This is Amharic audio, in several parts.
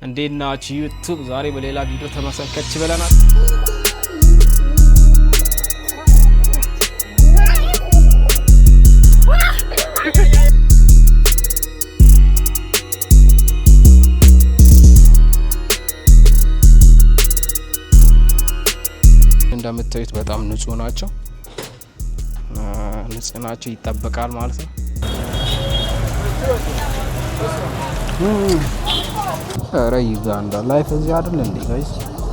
እንዴት ናችሁ ዩቲዩብ? ዛሬ በሌላ ቪዲዮ ተመሰከች ብለናል። እንደምታዩት በጣም ንጹህ ናቸው። ንጽህናቸው ይጠበቃል ማለት ነው። ኧረ ዩጋንዳ ላይፍ እዚህ አይደል እንዴ ጋይስ?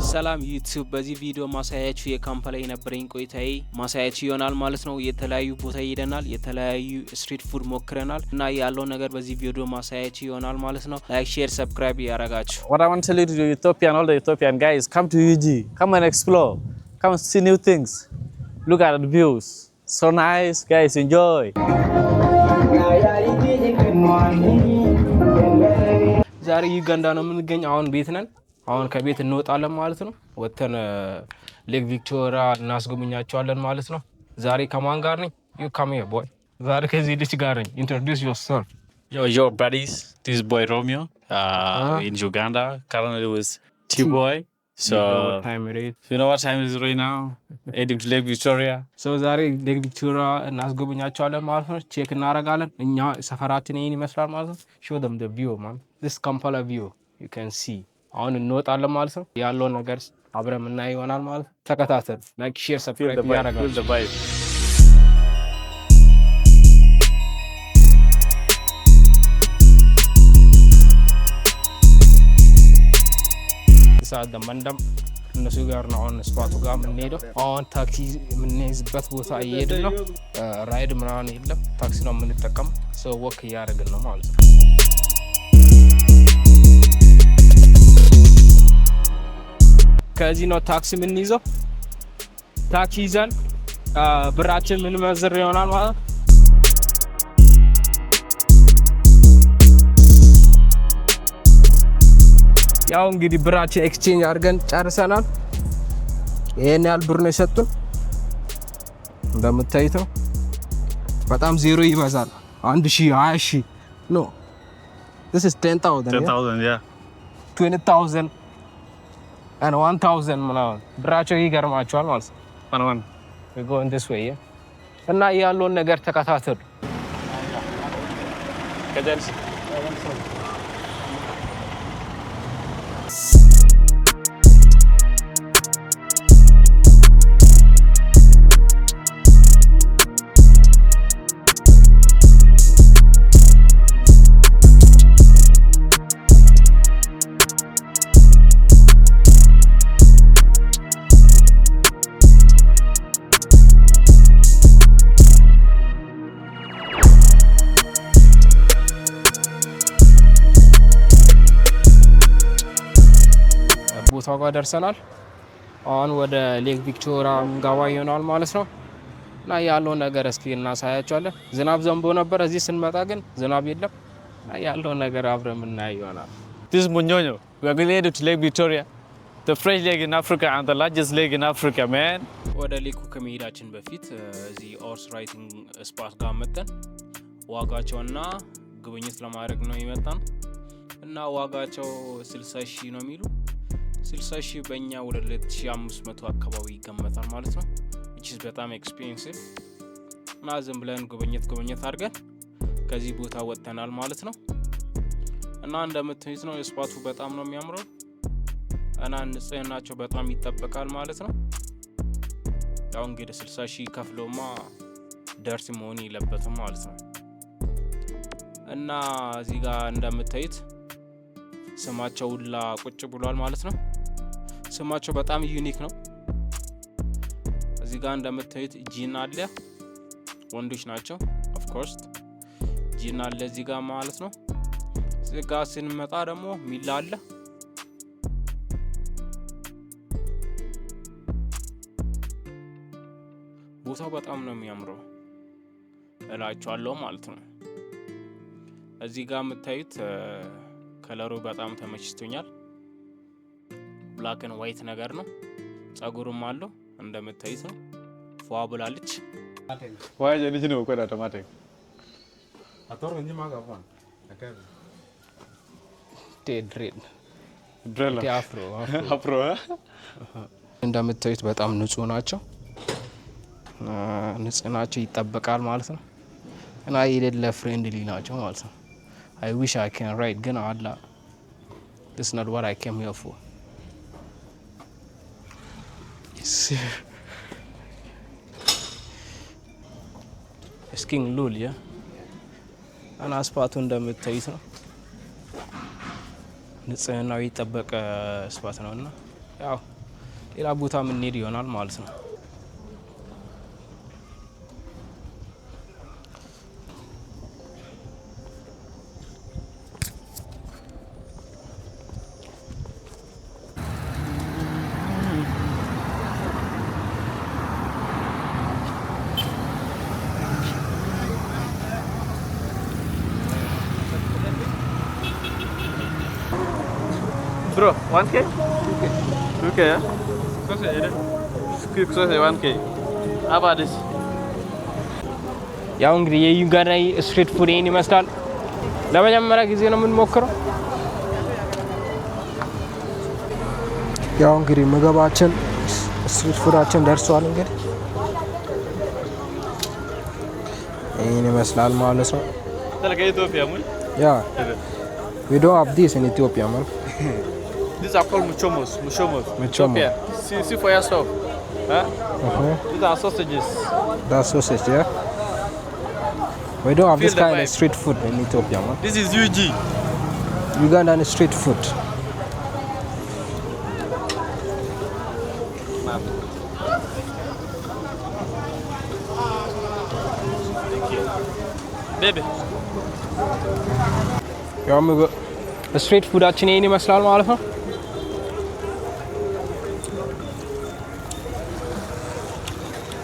ሰላም ዩቲዩብ፣ በዚህ ቪዲዮ ማሳያችሁ የካምፓላ የነበረኝ ቆይታዬ ማሳያችሁ ይሆናል ማለት ነው። የተለያዩ ቦታ ሄደናል፣ የተለያዩ ስትሪት ፉድ ሞክረናል እና ያለው ነገር በዚህ ቪዲዮ ማሳያችሁ ይሆናል ማለት ነው። ላይክ፣ ሼር፣ ሰብስክራይብ ያረጋችሁ። What I want to tell you to the Ethiopian, all the Ethiopian guys, come to UG, come and explore, come and see new things, look at the views, so nice guys, enjoy. ዛሬ ዩጋንዳ ነው የምንገኘው። አሁን ቤት ነን። አሁን ከቤት እንወጣለን ማለት ነው። ወተን ሌክ ቪክቶሪያ እናስጎብኛቸዋለን ማለት ነው። ዛሬ ከማን ጋር ነኝ? ዩ ካም ሂር ቦይ። ዛሬ ከዚህ ልጅ ጋር ነኝ። ኢንትሮዲዩስ ዮርሰልፍ። Yo buddies, this is boy Romeo in Uganda, currently with T-Boy. So you know what time it is right now? Heading to Lake Victoria. So ዛሬ ሌክ ቪክቶሪያ እናስጎብኛቸዋለን ማለት ነው። ቼክ እናደርጋለን። እኛ ሰፈራችን ይሄን ይመስላል ማለት ነው። show them the view man. This Kampala view you can see. አሁን እንወጣለን ማለት ነው። ያለው ነገር አብረን የምናይ ይሆናል ማለት ነው። ተከታተል። ላይክ፣ ሼር፣ ሰብስክራይብ ያደርጋችሁ። ሰዓት ደመንደም እነሱ ጋር ነው አሁን ስፓቱ ጋር የምንሄደው። አሁን ታክሲ የምንይዝበት ቦታ እየሄድን ነው። ራይድ ምናምን የለም፣ ታክሲ ነው የምንጠቀም። ሰው ወክ እያደረግን ነው ማለት ነው። ከዚህ ነው ታክሲ የምንይዘው። ታክሲ ይዘን ብራችን ምን መዝር ይሆናል ማለት ነው። ያው እንግዲህ ብራችን ኤክስቼንጅ አድርገን ጨርሰናል። ይሄን ያህል ብር ነው የሰጡን። እንደምታዩት ነው። በጣም ዜሮ ይበዛል። 1000 20000 ኖ this is 10,000 yeah 20,000 and 1,000 ምናምን ብራቸው ይገርማቸዋል ማለት ነው። we go in this way እና ያለውን ነገር ተከታተሉ። ከደንስ ቦታው ጋር ደርሰናል። አሁን ወደ ሌክ ቪክቶሪያ ገባ ይሆናል ማለት ነው። እና ያለው ነገር እስኪ እናሳያቸዋለን። ዝናብ ዘንቦ ነበር እዚህ ስንመጣ ግን ዝናብ የለም። ያለው ነገር አብረን የምናይ ይሆናል። This is Munyonyo. We are going to Lake Victoria, the fresh lake in Africa and the largest lake in Africa, man. ወደ ሌኩ ከመሄዳችን በፊት እዚህ ሆርስ ራይዲንግ ስፓት ጋር መጣን። ዋጋቸውና ጉብኝት ለማድረግ ነው ይመጣን እና ዋጋቸው 60,000 ነው የሚሉ 60,000 በእኛ ወደ 2500 አካባቢ ይገመታል ማለት ነው። which is በጣም ኤክስፔንሲቭ እና ዝም ብለን ጉብኝት አድርገን ከዚህ ቦታ ወጥተናል ማለት ነው። እና እንደምታዩት ነው ስፓቱ በጣም ነው የሚያምረው እና ንጽህናቸው በጣም ይጠበቃል ማለት ነው። ያው እንግዲህ 60,000 ከፍሎማ ደርስ መሆን የለበትም ማለት ነው። እና እዚህ ጋር እንደምታዩት ስማቸው ሁላ ቁጭ ብሏል ማለት ነው። ስማቸው በጣም ዩኒክ ነው። እዚህ ጋር እንደምታዩት ጂና አለ፣ ወንዶች ናቸው ኦፍ ኮርስ። ጂና አለ እዚህ ጋር ማለት ነው። እዚህ ጋር ስንመጣ ደግሞ ሚላ አለ። ቦታው በጣም ነው የሚያምረው እላችኋለሁ ማለት ነው። እዚህ ጋር የምታዩት ከለሩ በጣም ተመችቶኛል። ብላክ ኤንድ ዋይት ነገር ነው። ጸጉሩም አለው እንደምታዩት ነው። ፏ ብላለች። ዋይ ልጅ ነው ቆዳ ተማቴ አቶር እንጂ ማጋፋን ዴድሬድ Brella. አፍሮ እንደምታዩት በጣም ንጹህ ናቸው። ንጽህናቸው ይጠበቃል ማለት ነው። እና የሌለ ፍሬንድሊ ናቸው ማለት ነው። I wish I can ride ግን አላ this is not what I came here for. ስኪንግ ሉል ያ እና አስፓቱ እንደምታዩት ነው። ንጽህናው የጠበቀ አስፓት ነው እና ያው ሌላ ቦታ የምንሄድ ይሆናል ማለት ነው። Bro, 1K? 2K, yeah? Quick sauce, 1K. How about this? ያው እንግዲህ የዩጋንዳ ስትሪት ፉድ ይሄን ይመስላል። ለመጀመሪያ ጊዜ ነው የምንሞክረው። ያው እንግዲህ ምግባችን ስትሪት ፉዳችን ደርሷል። እንግዲህ ይሄን ይመስላል ማለት ነው። Like Ethiopia, man. Yeah. We don't have this in Ethiopia, man. These are called muchomos. Muchomo. Ethiopia. See for yourself. Huh? These are sausages. That's sausage, yeah? We don't have Feel this the kind of vibe. street food in Ethiopia, man. This is UG. Ugandan street food. Baby. ያው ምግብ ስትሪት ፉዳችን ይሄን ይመስላል ማለት ነው።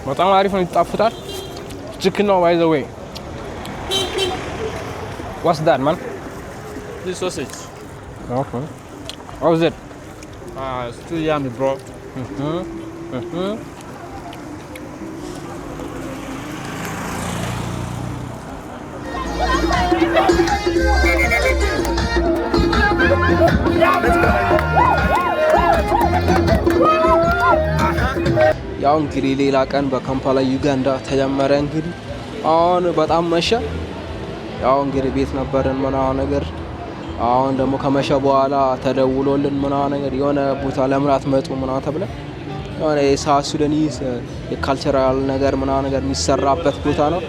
በጣም አሪፍ ነው፣ ይጣፍጣል። chicken ነው by the way. What's that, man? This sausage. Okay. How is it? It's too yummy, bro. ያው እንግዲህ ሌላ ቀን በካምፓላ ዩጋንዳ ተጀመረ። እንግዲህ አሁን በጣም መሸ። ያው እንግዲህ ቤት ነበርን ምናምን ነገር። አሁን ደግሞ ከመሸ በኋላ ተደውሎልን ምናምን ነገር የሆነ ቦታ ለምን አትመጡ ምናምን ተብለ የሆነ የሳውዝ ሱዳኒስ የካልቸራል ነገር ምናምን ነገር የሚሰራበት ቦታ ነው።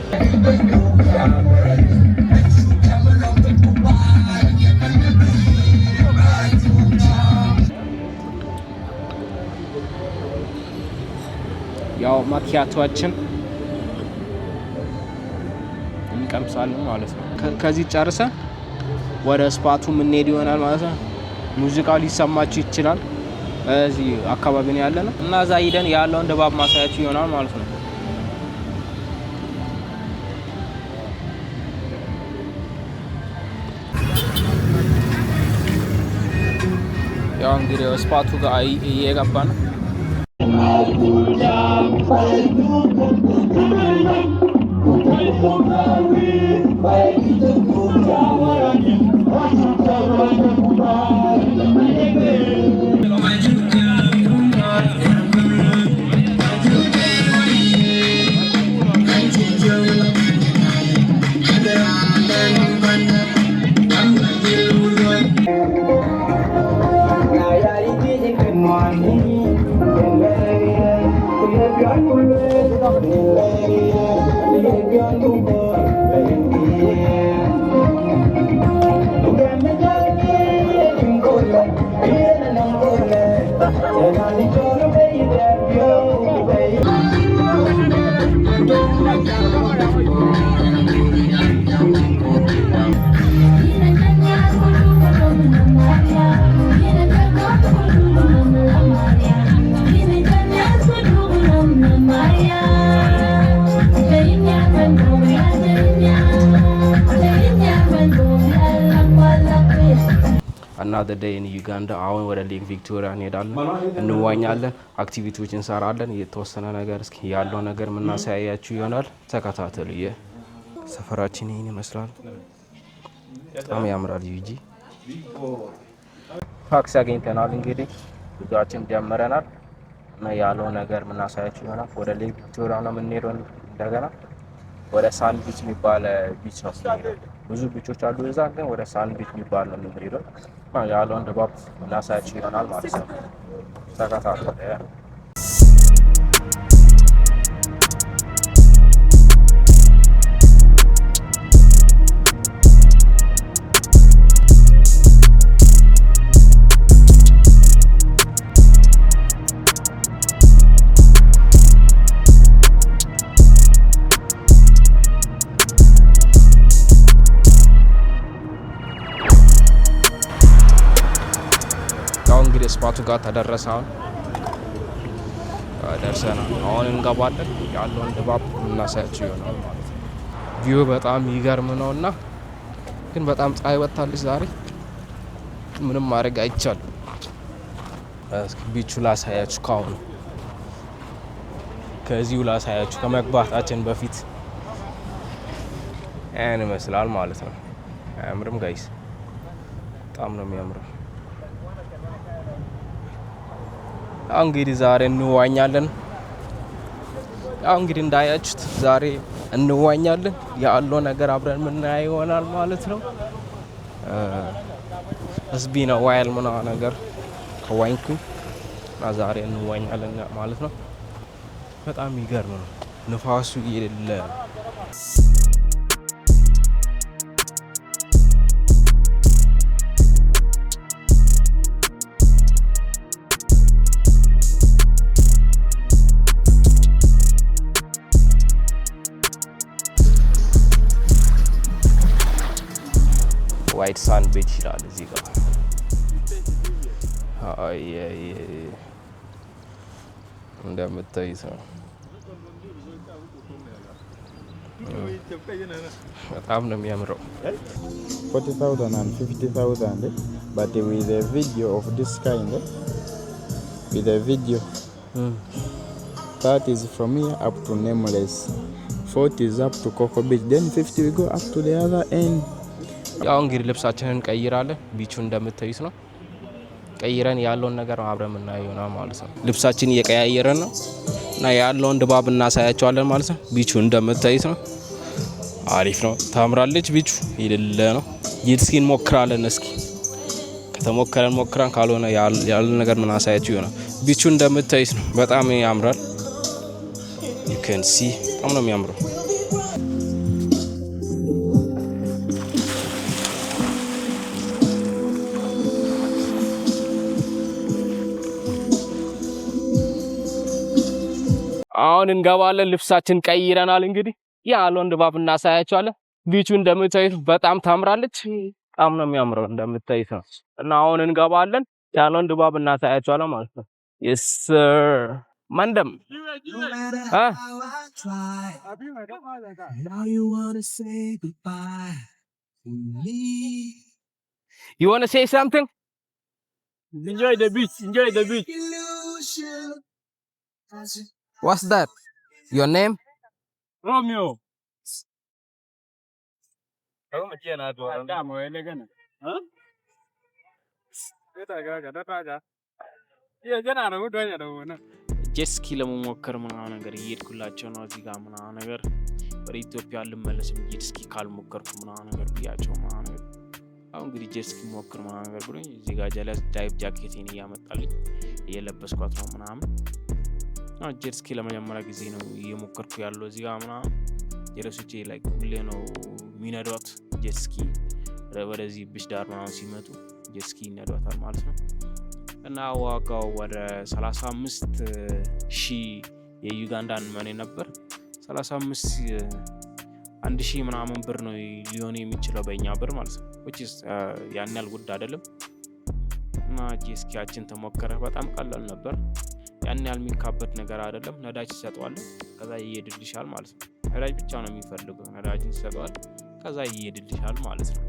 ያው ማኪያቶችን እንቀምሳለን ማለት ነው። ከዚህ ጨርሰን ወደ ስፓቱ የምንሄድ ይሆናል ማለት ነው። ሙዚቃው ሊሰማችሁ ይችላል። እዚህ አካባቢ ነው ያለነው እና እዛ ሄደን ያለውን ድባብ ማሳያችሁ ይሆናል ማለት ነው። ያው እንግዲህ ስፓቱ ጋር እየገባ ነው። another day in Uganda አሁን ወደ ሌክ ቪክቶሪያ እንሄዳለን፣ እንዋኛለን፣ አክቲቪቲዎች እንሰራለን። የተወሰነ ነገር እስኪ ያለው ነገር ምናሳያያችሁ ይሆናል። ተከታተሉ። ሰፈራችን ይሄን ይመስላል። በጣም ያምራል። ዩጂ ታክሲ አግኝተናል እንግዲህ ጉዟችን ጀምረናል እና ያለው ነገር ምናሳያችሁ ይሆናል። ወደ ሌክ ቪክቶሪያ ነው የምንሄደው። እንደገና ወደ ሳን ቢች የሚባል ቢች ነው የምንሄደው። ብዙ ቢቾች አሉ እዛ፣ ግን ወደ ሳን ቢች የሚባል ነው የምንሄደው። ያለውን ድባብ ምናሳያችሁ ይሆናል ማለት ነው። ተከታተሉ። እንግዲህ ስፓቱ ጋር ተደረሰ። አሁን ደርሰናል። አሁን እንገባለን። ያለውን ድባብ እናሳያችሁ ይሆናል ማለት ነው። ቪው በጣም ይገርም ነውና ግን በጣም ፀሐይ ወጣለች ዛሬ። ምንም ማድረግ አይቻልም። እስኪ ቢቹ ላሳያችሁ። ካሁን ከዚሁ ላሳያችሁ ከመግባታችን በፊት ያን ይመስላል ማለት ነው። አያምርም ጋይስ? በጣም ነው የሚያምረው። አሁን እንግዲህ ዛሬ እንዋኛለን። አሁን እንግዲህ እንዳያችሁት ዛሬ እንዋኛለን። ያለው ነገር አብረን የምናየው ይሆናል ማለት ነው። እስቢ ነው ዋይል ምናምን ነገር ከዋኝኩኝ እና ዛሬ እንዋኛለን ማለት ነው። በጣም ይገርም ነው ንፋሱ የሌለ ዋይት ሳንድ ቢች ይላል እዚህ ጋር። እንደምታዩት ነው። በጣም ነው የሚያምረው። 40,000 and 50,000 but with a video of this kind with a video that is from here up to Nameless, 40 is up to Coco Beach, then 50 we go up to the other end. ያው እንግዲህ ልብሳችንን ቀይራለን። ቢቹ እንደምታዩት ነው። ቀይረን ያለውን ነገር አብረን የምናየው ነው ማለት ነው። ልብሳችን እየቀያየረን ነው እና ያለውን ድባብ እናሳያቸዋለን ማለት ነው። ቢቹ እንደምታዩት ነው። አሪፍ ነው። ታምራለች። ቢቹ ይልለ ነው። ጂትስኪ እንሞክራለን። እስኪ ከተሞከረን ሞክራን፣ ካልሆነ ያለውን ነገር ምን አሳያችሁ ይሆናል። ቢቹ እንደምታዩት ነው። በጣም ያምራል። you can see በጣም ነው የሚያምረው። አሁን እንገባለን። ልብሳችን ቀይረናል። እንግዲህ ያለውን ድባብ እናሳያቸዋለን። ቢቹ እንደምታዩት በጣም ታምራለች። በጣም ነው የሚያምረው እንደምታዩት ነው። እና አሁን እንገባለን። ያለውን ድባብ እናሳያቸዋለን ማለት ነው። yes sir mandam you want to say something? Enjoy the beach. Enjoy the beach. What's that? Your name? Romeo. ጀስኪ ለመሞከር ምናምን ነገር እየሄድኩላቸው ነው። እዚህ ጋር ምናምን ነገር ወደ ኢትዮጵያ ልመለስም ጀስኪ ካልሞከርኩ ምናምን ነገር ብያቸው ምናምን ነገር አሁን እንግዲህ ጀስኪ ሞክር ምናምን ነገር ብሎኝ እዚህ ጋር ጀለስ ዳይቭ ጃኬቴን እያመጣልኝ እየለበስኳት ነው ምናምን። ጀስኪ ለመጀመሪያ ጊዜ ነው እየሞከርኩ ያለው እዚህ ጋር ምናምን። ጀለሶቼ ላይ ሁሌ ነው የሚነዷት ጀስኪ ወደዚህ ብሽ ዳር ምናምን ሲመጡ ጀስኪ ይነዷታል ማለት ነው። እና ዋጋው ወደ 35,000 የዩጋንዳን መኔ ነበር። 35,000 ምናምን ብር ነው ሊሆን የሚችለው በእኛ ብር ማለት ነው። which is ያን ያህል ጉድ አይደለም። እና ጀስኪያችን ተሞከረ። በጣም ቀላል ነበር። ያን ያህል የሚካበድ ነገር አይደለም። ነዳጅ ይሰጠዋል፣ ከዛ ይሄድልሻል ማለት ነው። ነዳጅ ብቻ ነው የሚፈልገው። ነዳጅን ይሰጠዋል፣ ከዛ ይሄድልሻል ማለት ነው።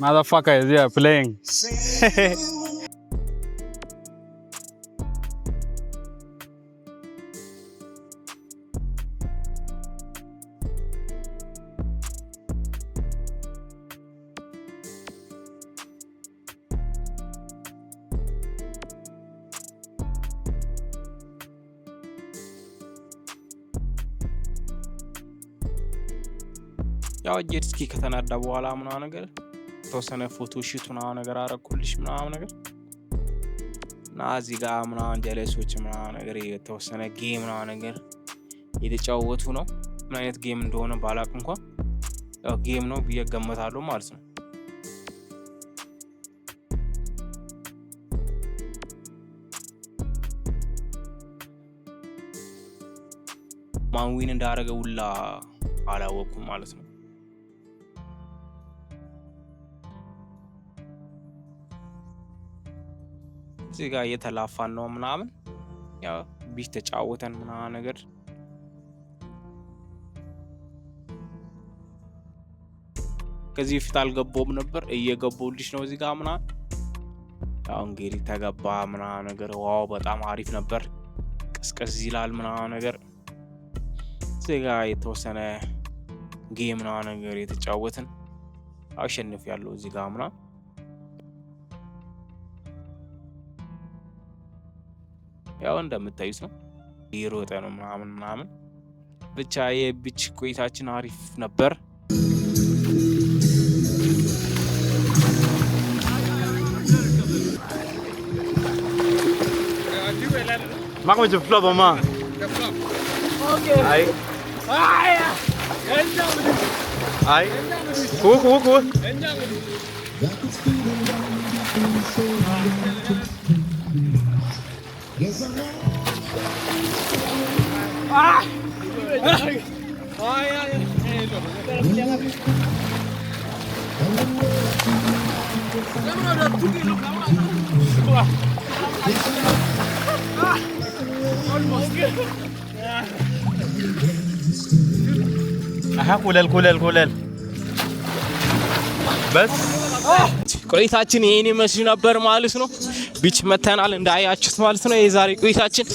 Motherfucker is here playing. ያው ጄት ስኪ ከተናዳ በኋላ ምናምን ነገር ተወሰነ ፎቶ ሹት ምናምን ነገር አረኩልሽ ምናምን ነገር እና እዚህ ጋር ምናምን ጀለሶች ምናምን ነገር የተወሰነ ጌም ምናምን ነገር እየተጫወቱ ነው። ምን አይነት ጌም እንደሆነ ባላቅ እንኳን ያው ጌም ነው ብዬ ገምታለሁ ማለት ነው። ማን ዊን እንዳደረገ ሁላ አላወኩም ማለት ነው። እዚህ ጋር እየተላፋን ነው ምናምን ያው ቢች ተጫወተን ምናምን ነገር ከዚህ በፊት አልገባውም ነበር እየገባሁልሽ ነው እዚህ ጋር ምናምን ያው እንግዲህ ተገባ ምናምን ነገር ዋው በጣም አሪፍ ነበር። ቀስቀስ ይላል ምናምን ነገር እዚህ ጋር የተወሰነ ጌም ምናምን ነገር የተጫወትን አሸንፍ ያለው እዚህ ጋር ምናምን ያው እንደምታዩት ነው ይሮጠ ነው ምናምን ብቻ የቢች ቆይታችን አሪፍ ነበር። Mach mit dem Flop mal. Okay. Ei. Ei. Hoch. ኩለል በስ ቆይታችን ይሄን ይመስል ነበር ማለት ነው። ቢች መተናል እንዳያችሁት ማለት ነው። የዛሬ ቆይታችን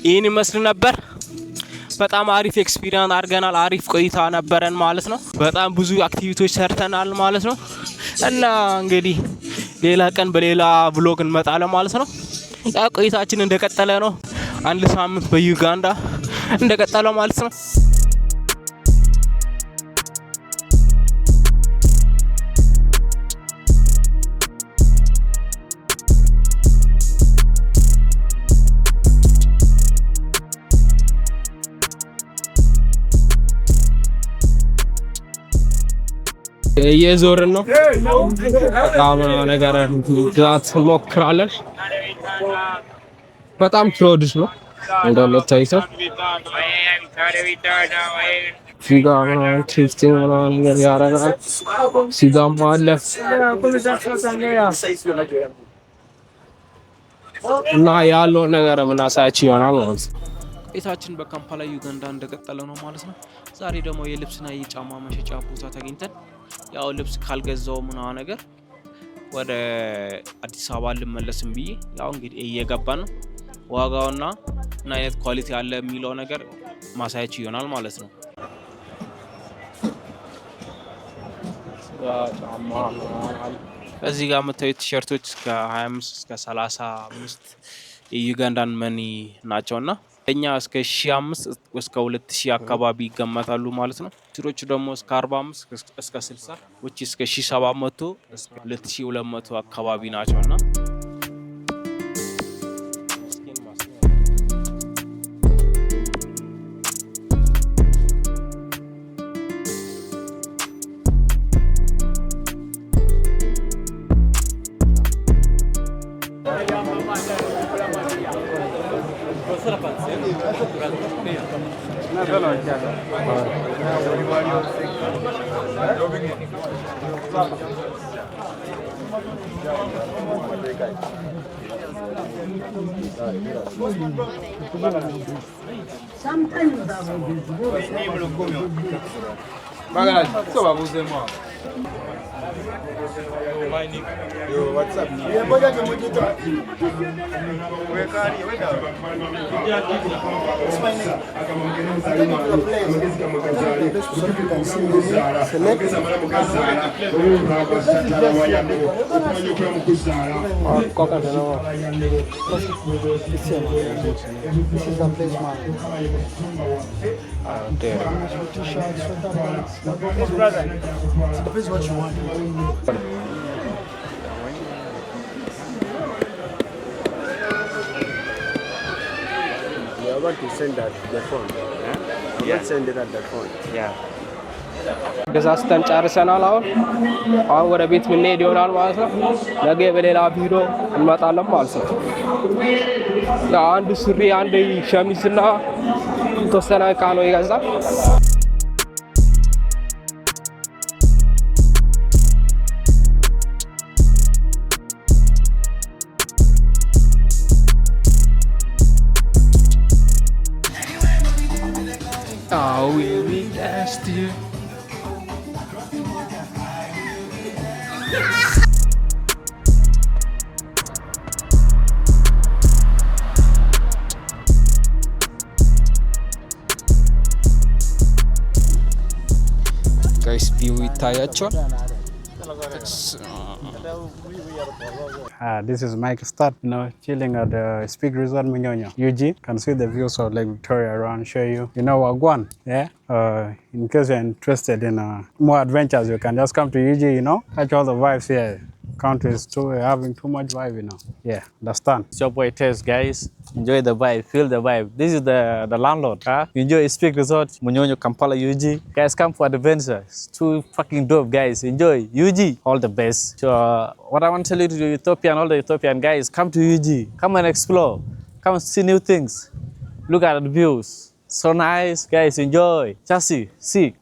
ይሄን ይመስል ነበር። በጣም አሪፍ ኤክስፒሪየንስ አድርገናል። አሪፍ ቆይታ ነበረን ማለት ነው። በጣም ብዙ አክቲቪቲዎች ሰርተናል ማለት ነው። እና እንግዲህ ሌላ ቀን በሌላ ብሎግ እንመጣለን ማለት ነው። ያ ቆይታችን እንደቀጠለ ነው። አንድ ሳምንት በዩጋንዳ እንደቀጠለ ማለት ነው። የዞርን ነው በጣም ነገር ዛት ሞክራለሽ። በጣም ክሮድስ ነው እንደምታዩት ሲጋ ምናምን ቴስቲንግ ምናምን ነገር ያደርጋል። ሲጋም አለ እና ያለው ነገር ምናሳያችሁ ይሆናል ማለት ነው። ቆይታችን በካምፓላ ዩጋንዳ እንደቀጠለ ነው ማለት ነው። ዛሬ ደግሞ የልብስና የጫማ መሸጫ ቦታ ተገኝተን ያው ልብስ ካልገዛው ምናምን ነገር ወደ አዲስ አበባ ልመለስም ብዬ ያው እንግዲህ እየገባን ነው። ዋጋውና ምን አይነት ኳሊቲ አለ የሚለው ነገር ማሳያችሁ ይሆናል ማለት ነው። እዚህ ጋር የምታዩት ቲሸርቶች እስከ 25 እስከ 35 የዩጋንዳን መኒ ናቸውና እኛ እስከ 1500 እስከ 2000 አካባቢ ይገመታሉ ማለት ነው። ቲሮቹ ደግሞ እስከ 45 እስከ 60 ወጪ እስከ 1700 እስከ 2200 አካባቢ ናቸውና Magana, só vai você, mano. Yo, what's up? Yeah, but that's what you talk. Where are you? What's my name? Take me to the place. So you can see me. Select. This is the place, man. Yes, brother. This is what you want. I want to send that the phone. I want to send it at the phone. Yeah. ገዛዝተን ጨርሰናል። አሁን ወደ ቤት የምንሄድ ይሆናል ማለት ነው። ነገ በሌላ ቪዲዮ እንመጣለን ማለት ነው። አንድ ሱሪ፣ አንድ ሸሚዝና የተወሰነ ዕቃ ነው የገዛን። we asked you. Guys, view ይታያቸዋል። This is Mike Start, chilling at the Speak Resort Munyonyo. Eugene, can see the views of Lake Victoria around, show you. You know Wagwan, yeah? In case you're interested in more adventures, you can just come to Eugene, catch all the vibes here. Country is having too much vibe, Yeah, understand. It's your boy Tess, guys. Enjoy the vibe, feel the vibe. This is the landlord. Enjoy Speak Resort, Munyonyo, Kampala, UG. Guys, come for adventure. It's too fucking dope, guys. Enjoy. UG, all the best. So, what I want to tell you to Ethiopian, all the Ethiopian guys, come to UG. Come and explore. Come and see new things. Look at the views. So nice, guys. Enjoy. Just see,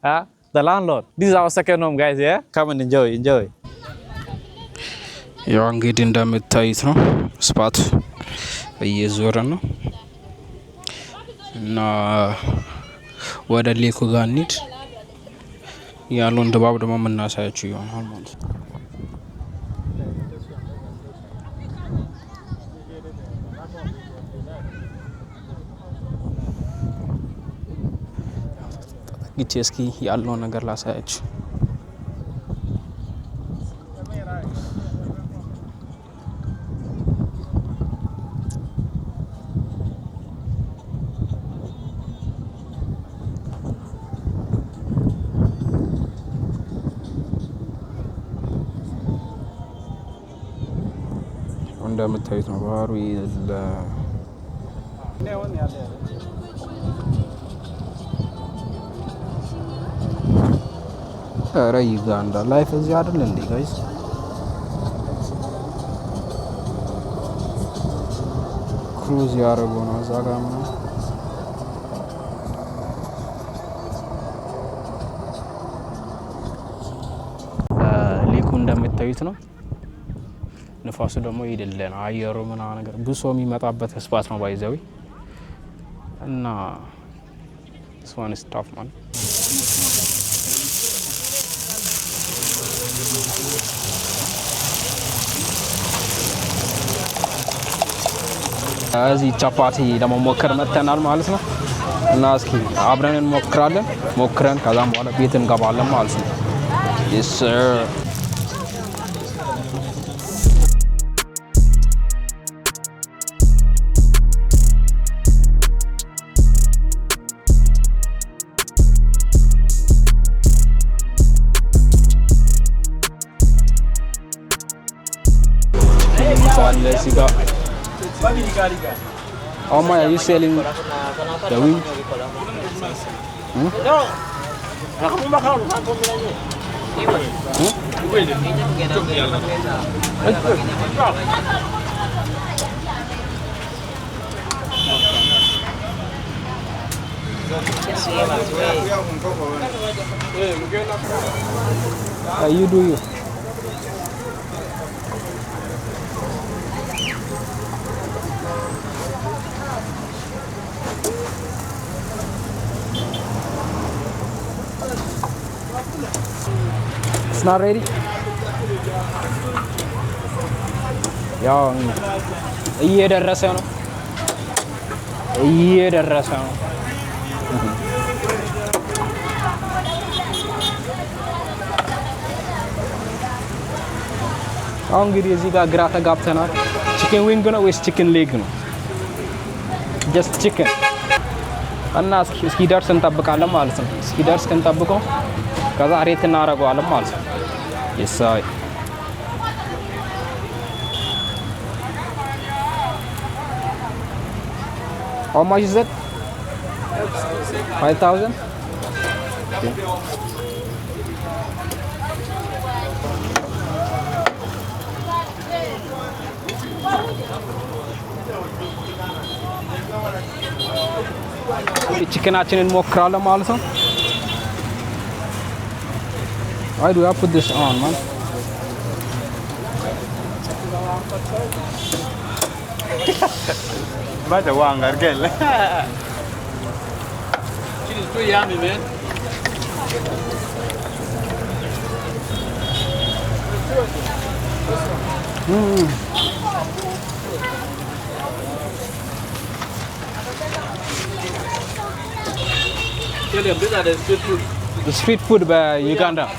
the landlord. This is our second home, guys, yeah? Come and enjoy. ያው እንግዲህ እንደምታዩት ነው ስፓት እየዞረ ነው እና ወደ ሌኩ ጋር እንሂድ ያለውን ድባብ ደግሞ የምናሳያችሁ ይሆናል ማለት ነው። እስኪ ያለውን ነገር ላሳያችሁ። እንደምታዩት ነው ባህሩ ኧረ ዩጋንዳ ላይፍ እዚህ አይደል እንዴ ጋይስ? ክሩዝ ያደረጉ ነው እዛ ጋር ምናምን ሌኩ እንደምታዩት ነው። ንፋሱ ደግሞ ይደለ ነው አየሩ ምናምን ነገር ብዙ ሰው የሚመጣበት ስፓት ነው ባይዘዊ እና ስዋን ስታፍ ማለት እዚህ ቻፓቲ ለመሞከር መተናል ማለት ነው እና እስኪ አብረን እንሞክራለን። ሞክረን ከዛም በኋላ ቤት እንገባለን ማለት ነው። yes sir How much are you selling the wing? You do you. not ready? ያው እየደረሰ ነው እየደረሰ ነው። አሁን እንግዲህ እዚህ ጋር ግራ ተጋብተናል። ቺክን ዊንግ ነው ወይስ ቺክን ሌግ ነው? ጀስት ቺክን እና እስኪደርስ እንጠብቃለን ማለት ነው። እስኪደርስ እንጠብቀው ከዛ ሬት እናደርገዋለን ማለት ነው። የሳይ How much is it? 5,000? Okay. ቺክናችንን እንሞክራለን ማለት ነው። Why do I put this on, man? Baca uang hargel. This is too yummy, man. Tell them these are the street food. The street food by Uganda.